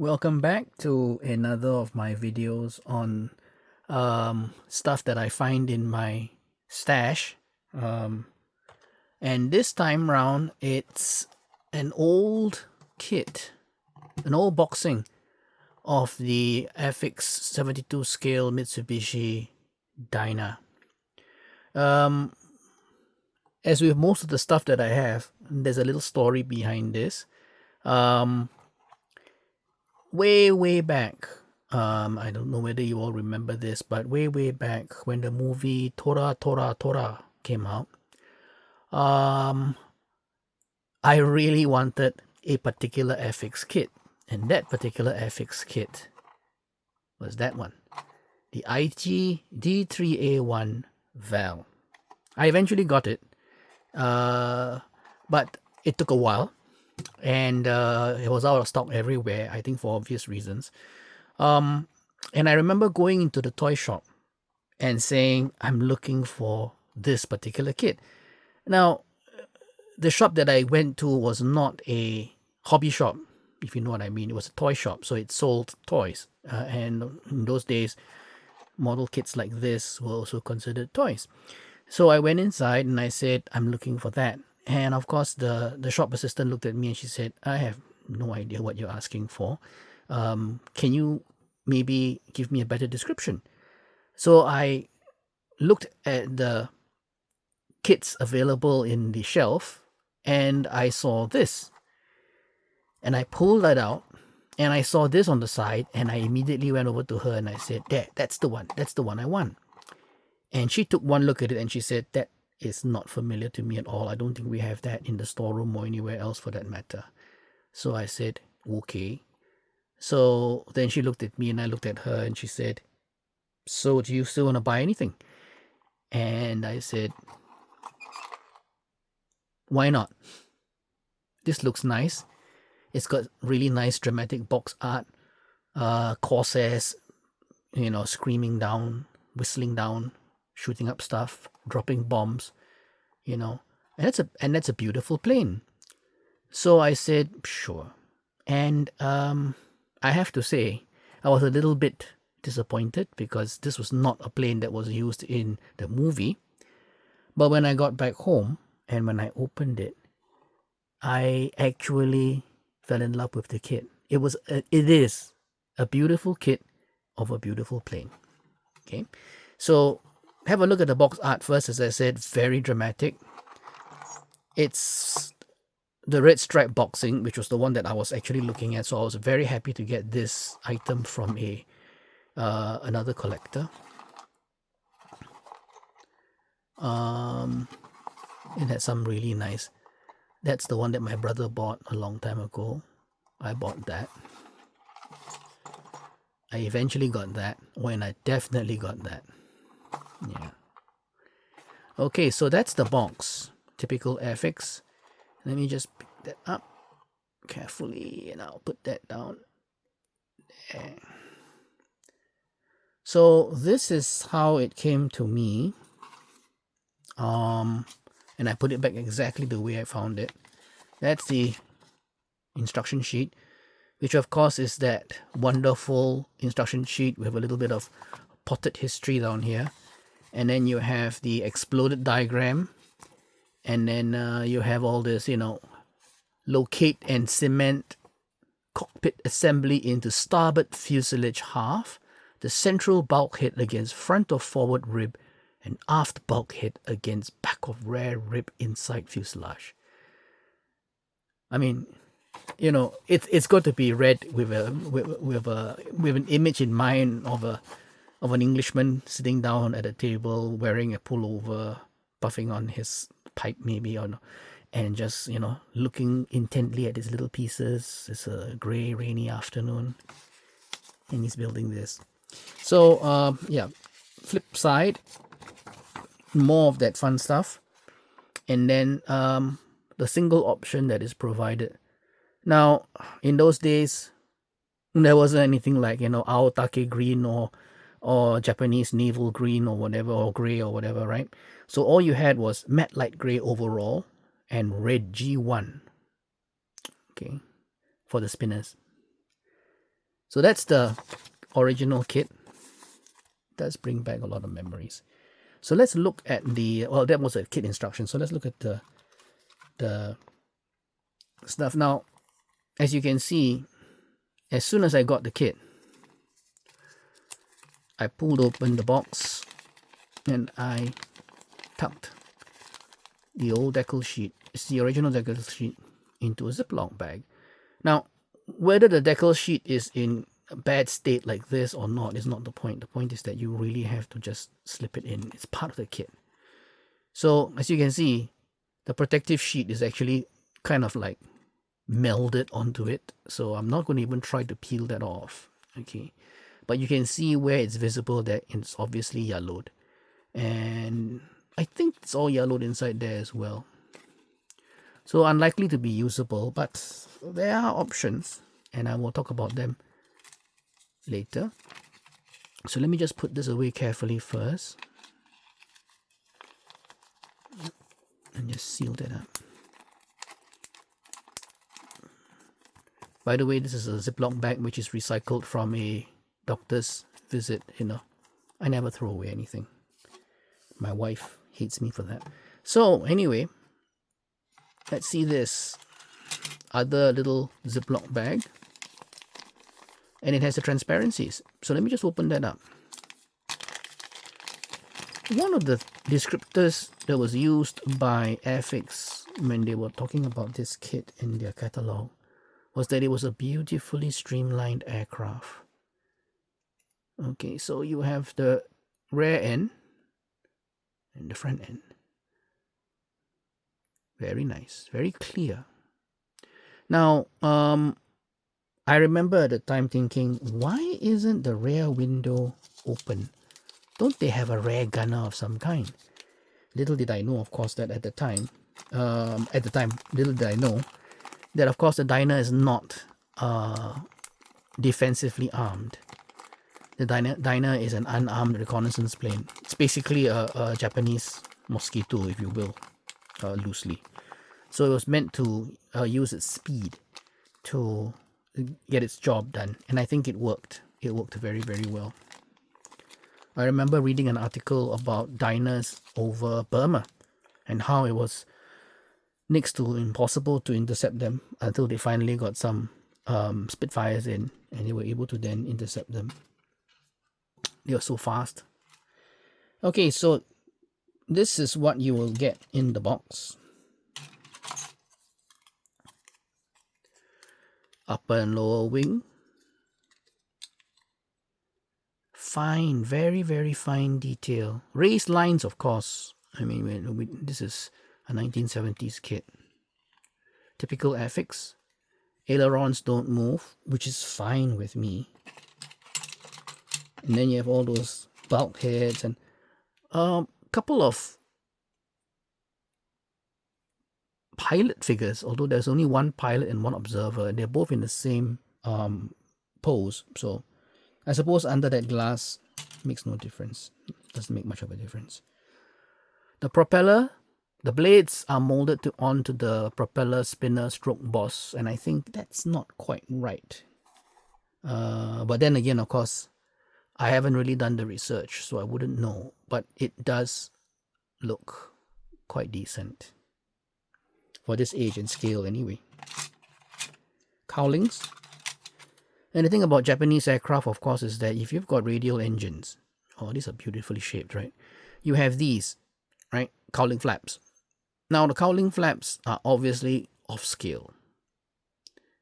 Welcome back to another of my videos on stuff that I find in my stash. Um, and this time round, it's an old kit, an old boxing of the Airfix 72 scale Mitsubishi Dinah. As with most of the stuff that I have, there's a little story behind this. Way back, I don't know whether you all remember this, but way back when the movie Tora came out, um, I really wanted a particular FX kit, and that particular FX kit was that one, the Aichi D3A1 Val. I eventually got it, but it took a while, and it was out of stock everywhere, I think for obvious reasons. And I remember going into the toy shop and saying, I'm looking for this particular kit. Now, the shop that I went to was not a hobby shop, if you know what I mean. It was a toy shop, so it sold toys. And in those days, model kits like this were also considered toys. So I went inside and I said, I'm looking for that. And of course, the shop assistant looked at me and she said, I have no idea what you're asking for. Can you maybe give me a better description? So I looked at the kits available in the shelf and I saw this. And I pulled that out and I saw this on the side and I immediately went over to her and I said, that's the one. That's the one I want. And she took one look at it and she said, that is not familiar to me at all. I don't think we have that in the storeroom or anywhere else for that matter. So I said, okay. So then she looked at me and I looked at her and she said, so do you still want to buy anything? And I said, why not? This looks nice. It's got really nice dramatic box art, corsairs, screaming down, whistling down, shooting up stuff, dropping bombs, and that's a beautiful plane. So I said, sure. And I have to say, I was a little bit disappointed because this was not a plane that was used in the movie. But when I got back home and when I opened it, I actually fell in love with the kit. It is a beautiful kit of a beautiful plane. Okay, so have a look at the box art first. As I said, very dramatic. It's the red stripe boxing, which was the one that I was actually looking at. So I was very happy to get this item from another collector. It had some really nice. That's the one that my brother bought a long time ago. I bought that. I eventually got that when I definitely got that. Yeah. Okay, so that's the box. Typical Airfix. Let me just pick that up carefully and I'll put that down there. So this is how it came to me. And I put it back exactly the way I found it. That's the instruction sheet, which of course is that wonderful instruction sheet with a little bit of potted history down here. And then you have the exploded diagram. And then you have all this, locate and cement cockpit assembly into starboard fuselage half, the central bulkhead against front of forward rib, and aft bulkhead against back of rear rib inside fuselage. I mean, it's got to be read with an image in mind of an Englishman sitting down at a table wearing a pullover, puffing on his pipe maybe, and just looking intently at his little pieces. It's a gray, rainy afternoon, and he's building this. So flip side, more of that fun stuff, and then the single option that is provided. Now, in those days, there wasn't anything like Aotake green or Japanese naval green or whatever, or gray or whatever, right? So all you had was matte light gray overall and red G1, okay, for the spinners. So that's the original kit. It does bring back a lot of memories. So let's look at the, well, that was a kit instruction. So let's look at the stuff. Now, as you can see, as soon as I got the kit, I pulled open the box and I tucked the old decal sheet, it's the original decal sheet, into a Ziploc bag. Now, whether the decal sheet is in a bad state like this or not is not the point. The point is that you really have to just slip it in. It's part of the kit. So as you can see, the protective sheet is actually kind of like melded onto it. So I'm not going to even try to peel that off. Okay, but you can see where it's visible that it's obviously yellowed. And I think it's all yellowed inside there as well. So unlikely to be usable, but there are options and I will talk about them later. So let me just put this away carefully first and just seal that up. By the way, this is a Ziploc bag which is recycled from a doctor's visit. You know, I never throw away anything. My wife hates me for that. So anyway, let's see this other little Ziploc bag. And it has the transparencies. So let me just open that up. One of the descriptors that was used by Airfix when they were talking about this kit in their catalog was that it was a beautifully streamlined aircraft. Okay, so you have the rear end and the front end. Very nice, very clear. Now, I remember at the time thinking, why isn't the rear window open? Don't they have a rear gunner of some kind? Little did I know, of course, that at the time, little did I know that, of course, the Dinah is not defensively armed. The Dinah is an unarmed reconnaissance plane. It's basically a Japanese Mosquito, if you will, loosely. So it was meant to use its speed to get its job done, and I think it worked. It worked very, very well. I remember reading an article about Dinahs over Burma and how it was next to impossible to intercept them until they finally got some Spitfires in and they were able to then intercept them. They were so fast. Okay, so this is what you will get in the box. Upper and lower wing. Fine, very, very fine detail. Raised lines, of course. I mean, this is a 1970s kit. Typical Airfix. Ailerons don't move, which is fine with me. And then you have all those bulkheads and a couple of pilot figures, although there's only one pilot and one observer. They're both in the same pose. So I suppose under that glass makes no difference. Doesn't make much of a difference. The propeller, the blades are molded onto the propeller spinner stroke boss, and I think that's not quite right. But then again, of course, I haven't really done the research, so I wouldn't know. But it does look quite decent for this age and scale anyway. Cowlings. And the thing about Japanese aircraft, of course, is that if you've got radial engines, oh, these are beautifully shaped, right? You have these, right? Cowling flaps. Now, the cowling flaps are obviously off scale.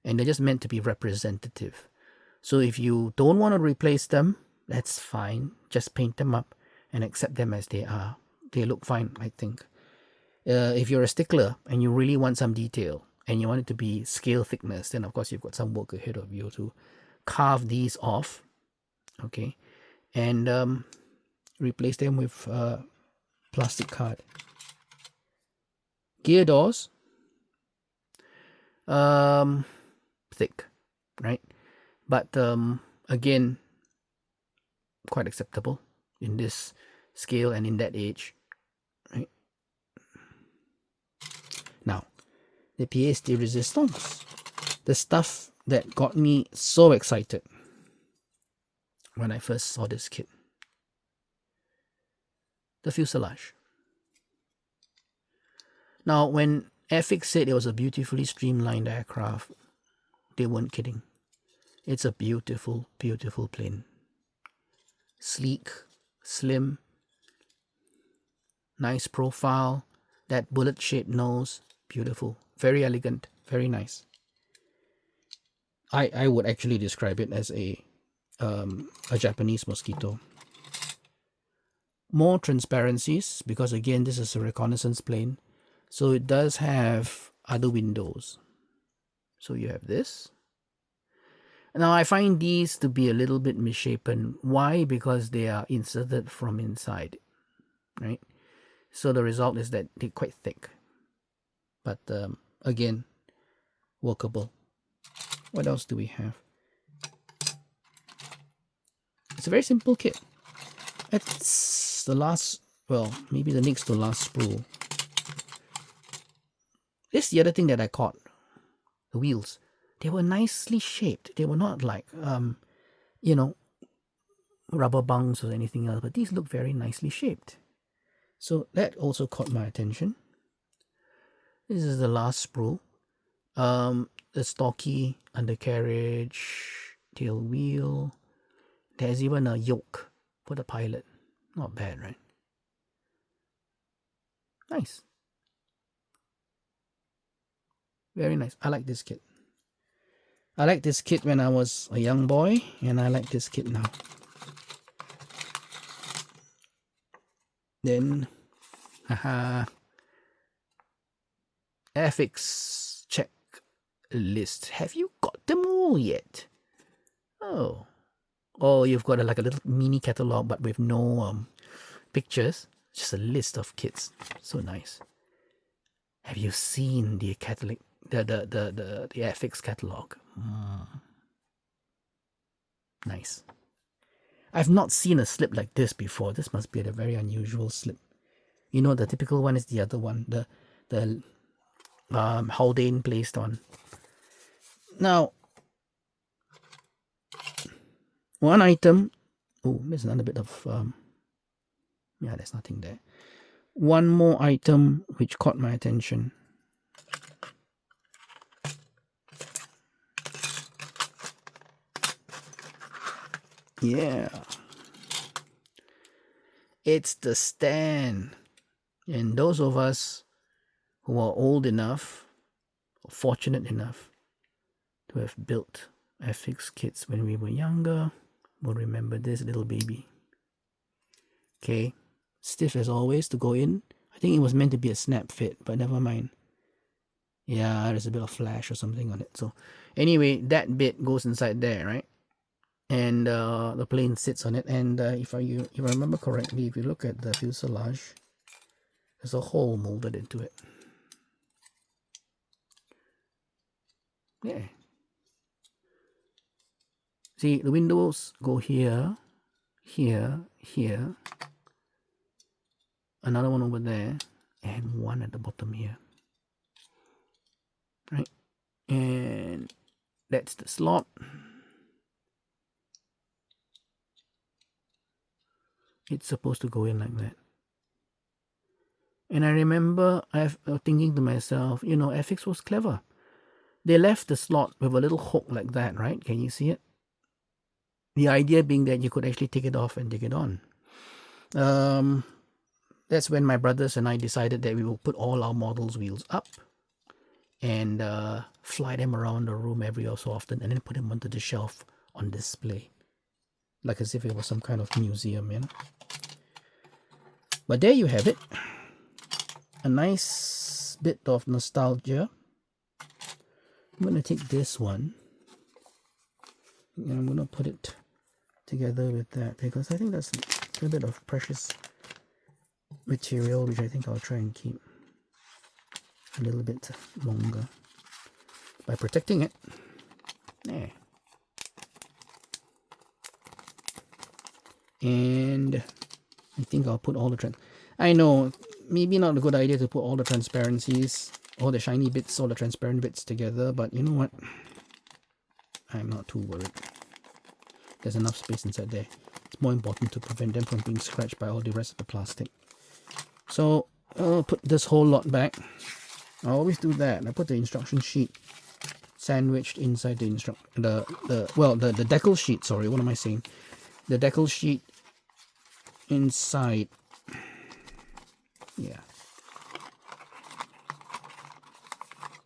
And they're just meant to be representative. So if you don't want to replace them, that's fine. Just paint them up and accept them as they are. They look fine, I think. If you're a stickler and you really want some detail and you want it to be scale thickness, then of course you've got some work ahead of you to carve these off, okay, and replace them with plastic card. Gear doors, thick, right? But again, quite acceptable in this scale and in that age, right? Now, the pièce de résistance, the stuff that got me so excited. when I first saw this kit. The fuselage. Now, when Airfix said it was a beautifully streamlined aircraft, they weren't kidding. It's a beautiful, beautiful plane. Sleek, slim, nice profile, that bullet-shaped nose, beautiful, very elegant, very nice. I would actually describe it as a Japanese Mosquito. More transparencies, because again, this is a reconnaissance plane, so it does have other windows. So you have this. Now I find these to be a little bit misshapen. Why? Because they are inserted from inside, right? So the result is that they're quite thick, but again, workable. What else do we have? It's a very simple kit. It's the last, well, maybe the next to last spool. This is the other thing that I caught. The wheels. They were nicely shaped. They were not like, you know, rubber bungs or anything else, but these look very nicely shaped. So that also caught my attention. This is the last spool. The stocky undercarriage, tail wheel. There's even a yoke for the pilot. Not bad, right? Nice. Very nice. I like this kit. I liked this kit when I was a young boy, and I like this kit now. Then, Airfix checklist. Have you got them all yet? Oh, you've got like a little mini catalog, but with no pictures. Just a list of kits. So nice. Have you seen the catalog? The Airfix catalog. Nice. I've not seen a slip like this before. This must be a very unusual slip. You know, the typical one is the other one, the Haldane placed on. Now, one item. Oh, there's another bit of yeah, there's nothing there. One more item which caught my attention. Yeah, it's the stand. And those of us who are old enough, or fortunate enough, to have built Airfix kits when we were younger, will remember this little baby. Okay, stiff as always to go in. I think it was meant to be a snap fit, but never mind. Yeah, there's a bit of flash or something on it. So anyway, that bit goes inside there, right? And the plane sits on it. And if I remember correctly, if you look at the fuselage, there's a hole molded into it. Yeah. See, the windows go here, here, here. Another one over there, and one at the bottom here. Right? And that's the slot. It's supposed to go in like that. And I remember thinking to myself, you know, Airfix was clever. They left the slot with a little hook like that, right? Can you see it? The idea being that you could actually take it off and take it on. That's when my brothers and I decided that we will put all our models' wheels up and fly them around the room every so often, and then put them onto the shelf on display, like as if it was some kind of museum, you know. But there you have it. A nice bit of nostalgia. I'm going to take this one and I'm going to put it together with that, because I think that's a bit of precious material which I think I'll try and keep a little bit longer by protecting it. There. And I think I'll put all the I know, maybe not a good idea to put all the transparencies, all the shiny bits, all the transparent bits together, but you know what? I'm not too worried. There's enough space inside there. It's more important to prevent them from being scratched by all the rest of the plastic. So I'll put this whole lot back. I always do that. I put the instruction sheet sandwiched inside the decal sheet. Sorry, what am I saying? The decal sheet inside. Yeah.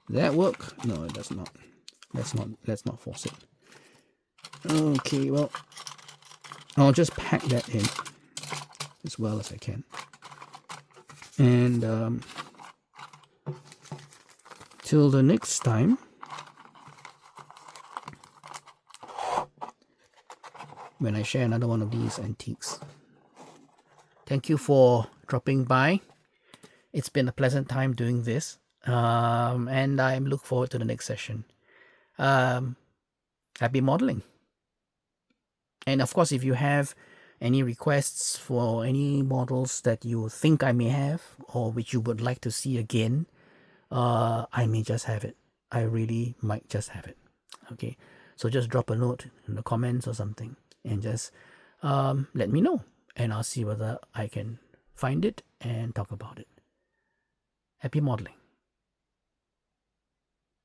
Does that work? No, it does not. Let's not force it. Okay, well, I'll just pack that in as well as I can. And till the next time, when I share another one of these antiques. Thank you for dropping by. It's been a pleasant time doing this. And I look forward to the next session. Happy modeling. And of course, if you have any requests for any models that you think I may have or which you would like to see again, I may just have it. I really might just have it. Okay, so just drop a note in the comments or something and just let me know, and I'll see whether I can find it and talk about it. Happy modeling.